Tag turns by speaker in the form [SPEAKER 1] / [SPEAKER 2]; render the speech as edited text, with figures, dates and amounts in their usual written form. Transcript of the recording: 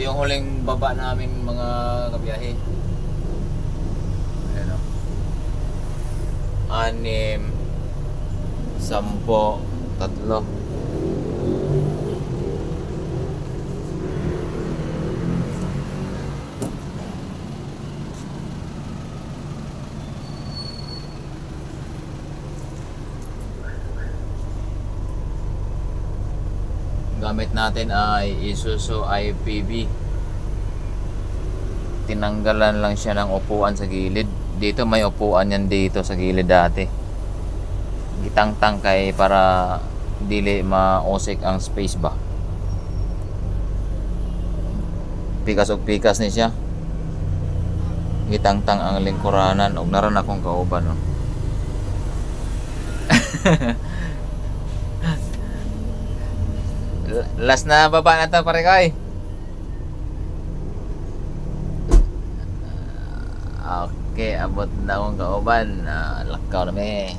[SPEAKER 1] Ito yung huling baba namin mga kabiyahe. Ayan o. 6, 10, 3. Gamit natin ay Isuzu IPV. Tinanggalan lang siya ng upuan sa gilid. Dito may upuan yan dito sa gilid dati. Gitangtang kay para dili mausik ang space ba. Pikas og pikas ni siya. Gitangtang ang lingkuranan og naran akong kauban no. Last na baba na to pare koy. Okay, abot na akong kauban. Lakaw na me.